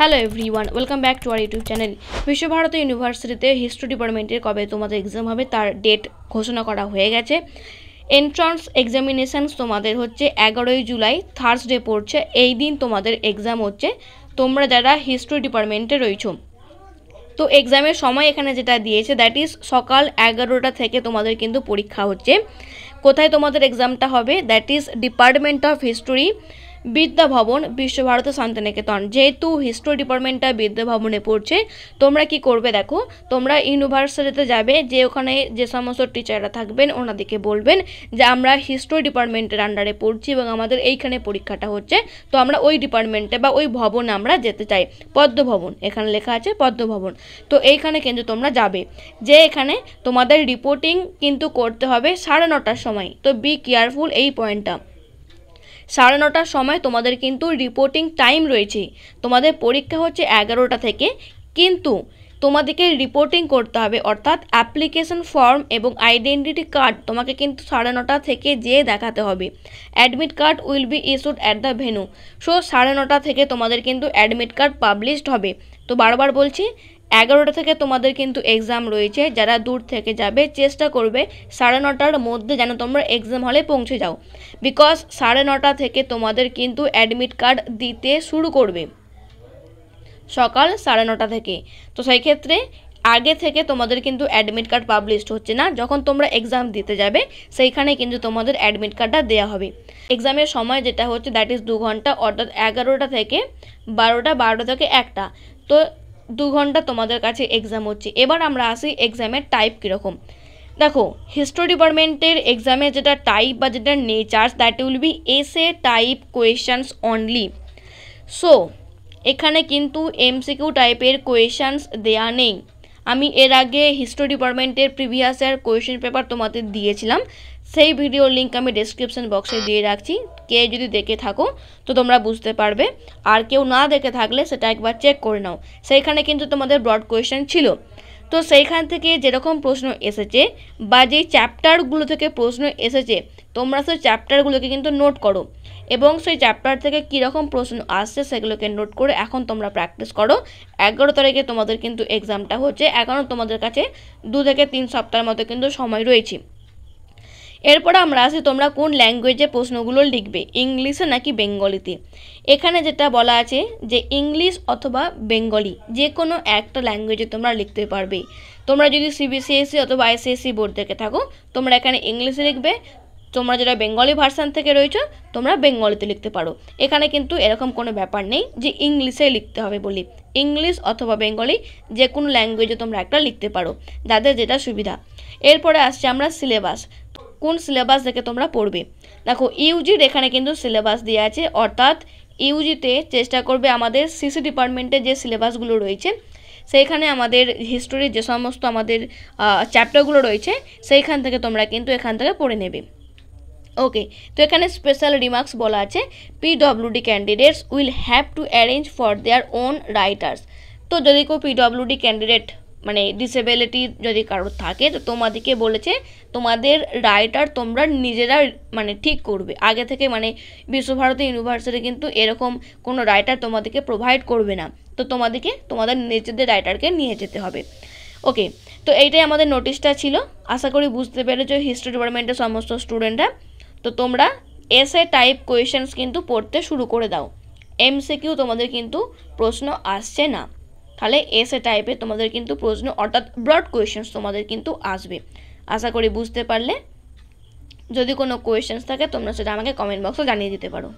Hello everyone, welcome back to our YouTube channel. Visva Bharati ইউনিভার্সিটিতে history ডিপার্টমেন্টের কবে তোমাদের এক্সাম হবে তার ডেট ঘোষণা করা হয়ে গেছে। এন্ট্রান্স এক্সামিনেশানস তোমাদের হচ্ছে 11ই জুলাই, থার্সডে পড়ছে। এই দিন তোমাদের এক্সাম হচ্ছে, তোমরা যারা হিস্ট্রি ডিপার্টমেন্টে রয়েছো। তো এক্সামের সময় এখানে যেটা দিয়েছে দ্যাট ইজ সকাল 11টা থেকে তোমাদের কিন্তু পরীক্ষা হচ্ছে। কোথায় তোমাদের এক্সামটা হবে? That is department of history, Vidya Bhavana, Visva Bharati Santiniketan. যেহেতু হিস্ট্রি ডিপার্টমেন্টটা বিদ্যাভবনে পড়ছে, তোমরা কি করবে দেখো, তোমরা ইউনিভার্সিটিতে যাবে, যে ওখানে যে সমস্ত টিচাররা থাকবেন ওনাদেরকে বলবেন যে আমরা হিস্ট্রি ডিপার্টমেন্টের আন্ডারে পড়ছি এবং আমাদের এইখানে পরীক্ষাটা হচ্ছে, তো আমরা ওই ডিপার্টমেন্টে বা ওই ভবনে আমরা যেতে চাই। পদ্মভবন, এখানে লেখা আছে পদ্মভবন। তো এইখানে কিন্তু তোমরা যাবে, যে এখানে তোমাদের রিপোর্টিং কিন্তু করতে হবে 9:30টার সময়। তো বি কেয়ারফুল এই পয়েন্টটা, 9:30টার সময় তোমাদের কিন্তু রিপোর্টিং টাইম রয়েছে। তোমাদের পরীক্ষা হচ্ছে 11টা থেকে, কিন্তু তোমাদেরকে রিপোর্টিং করতে হবে, অর্থাৎ অ্যাপ্লিকেশন ফর্ম এবং আইডেন্টিটি কার্ড তোমাকে কিন্তু 9:30 থেকে যেয়ে দেখাতে হবে। Admit card will be issued at the venue. So 9:30 থেকে তোমাদের কিন্তু অ্যাডমিট কার্ড পাবলিশড হবে। তো বারবার বলছি, 11টা থেকে তোমাদের কিন্তু এক্সাম রয়েছে। যারা দূর থেকে যাবে চেষ্টা করবে 9:30টার মধ্যে যেন তোমরা এক্সাম হলে পৌঁছে যাও, বিকজ 9:30 থেকে তোমাদের কিন্তু অ্যাডমিট কার্ড দিতে শুরু করবে সকাল 9:30 থেকে। তো সেই ক্ষেত্রে আগে থেকে তোমাদের কিন্তু অ্যাডমিট কার্ড পাবলিশড হচ্ছে না, যখন তোমরা এক্সাম দিতে যাবে সেইখানে কিন্তু তোমাদের অ্যাডমিট কার্ডটা দেওয়া হবে। এক্সামের সময় যেটা হচ্ছে দ্যাট ইজ 2 ঘন্টা, অর্থাৎ 11টা থেকে 12টা, 12টা থেকে 1টা। তো 2 ঘন্টা তোমাদের কাছে এক্সাম হচ্ছে। এবার আমরা আসি এক্সামের টাইপ কীরকম। দেখো, হিস্ট্রি ডিপার্টমেন্টের এক্সামে যেটা টাইপ বা যেটা নেচার, দ্যাট উইল বি এসে টাইপ কোয়েশ্চানস অনলি। সো এখানে কিন্তু এমসিকিউ টাইপের কোয়েশ্চানস দেয়া নেই। আমি এর আগে হিস্ট্রি ডিপার্টমেন্টের প্রিভিয়াস ইয়ার কোয়েশ্চেন পেপার তোমাদের দিয়েছিলাম, সেই ভিডিওর লিঙ্ক আমি ডেসক্রিপশন বক্সে দিয়ে রাখছি। কে যদি দেখে থাকো তো তোমরা বুঝতে পারবে, আর কেউ না দেখে থাকলে সেটা একবার চেক করে নাও। সেইখানে কিন্তু তোমাদের ব্রড কোয়েশ্চেন ছিল। তো সেইখান থেকে যেরকম প্রশ্ন এসেছে বা যেই চ্যাপ্টারগুলো থেকে প্রশ্ন এসেছে, তোমরা সেই চ্যাপ্টারগুলোকে কিন্তু নোট করো এবং সেই চ্যাপ্টার থেকে কীরকম প্রশ্ন আসছে সেগুলোকে নোট করে এখন তোমরা প্র্যাকটিস করো। 11 তারিখে তোমাদের কিন্তু এক্সামটা হচ্ছে, এখনও তোমাদের কাছে 2 থেকে 3 সপ্তাহের মতো কিন্তু সময় রয়েছে। এরপরে আমরা আসি, তোমরা কোন ল্যাঙ্গুয়েজে প্রশ্নগুলো লিখবে, ইংলিশে নাকি বেঙ্গলিতে। এখানে যেটা বলা আছে যে ইংলিশ অথবা বেঙ্গলি যে কোনো একটা ল্যাঙ্গুয়েজে তোমরা লিখতে পারবে। তোমরা যদি সিবিসিএসসি অথবা আইসিএসসি বোর্ড থেকে থাকো তোমরা এখানে ইংলিশে লিখবে, তোমরা যারা বেঙ্গলি ভার্সান থেকে রয়েছো তোমরা বেঙ্গলিতে লিখতে পারো। এখানে কিন্তু এরকম কোনো ব্যাপার নেই যে ইংলিশে লিখতে হবে বলি। ইংলিশ অথবা বেঙ্গলি যে কোনো ল্যাঙ্গুয়েজে তোমরা একটা লিখতে পারো, যাদের যেটা সুবিধা। এরপরে আসছে আমরা সিলেবাস, কোন সিলেবাস দেখে তোমরা পড়বে। দেখো, ইউজির এখানে কিন্তু সিলেবাস দেওয়া আছে, অর্থাৎ ইউজিতে চেষ্টা করবে আমাদের সিসি ডিপার্টমেন্টে যে সিলেবাসগুলো রয়েছে সেইখানে আমাদের হিস্টোরির যে সমস্ত আমাদের চ্যাপ্টারগুলো রয়েছে সেইখান থেকে তোমরা কিন্তু এখান থেকে পড়ে নেবে। ওকে, তো এখানে স্পেশাল রিমার্কস বলা আছে, PWD candidates will have to arrange for their own writers. তো যদি কেউ পিডব্লিউডি ক্যান্ডিডেট মানে ডিসেবিলিটি যদি কারোর থাকে, তো তোমাদেরকে বলেছে তোমাদের রাইটার তোমরা নিজেরা মানে ঠিক করবে আগে থেকে। মানে বিশ্বভারতী ইউনিভার্সিটি কিন্তু এরকম কোনো রাইটার তোমাদেরকে প্রোভাইড করবে না, তো তোমাদেরকে তোমাদের নিজেদের রাইটারকে নিয়ে যেতে হবে। ওকে, তো এইটাই আমাদের নোটিশটা ছিল। আশা করি বুঝতে পেরেছো হিস্ট্রি ডিপার্টমেন্টের সমস্ত স্টুডেন্টরা। তো তোমরা এসে টাইপ কোয়েশ্চেন্স কিন্তু পড়তে শুরু করে দাও। এমসিকিউ তোমাদের কিন্তু প্রশ্ন আসছে না, তাহলে এসে টাইপে তোমাদের কিন্তু প্রশ্ন অর্থাৎ ব্রড কোয়েশ্চেন্স তোমাদের কিন্তু আসবে। আশা করি বুঝতে পারলে। যদি কোনো কোয়েশ্চেন্স থাকে তোমরা সেটা আমাকে কমেন্ট বক্সে জানিয়ে দিতে পারো।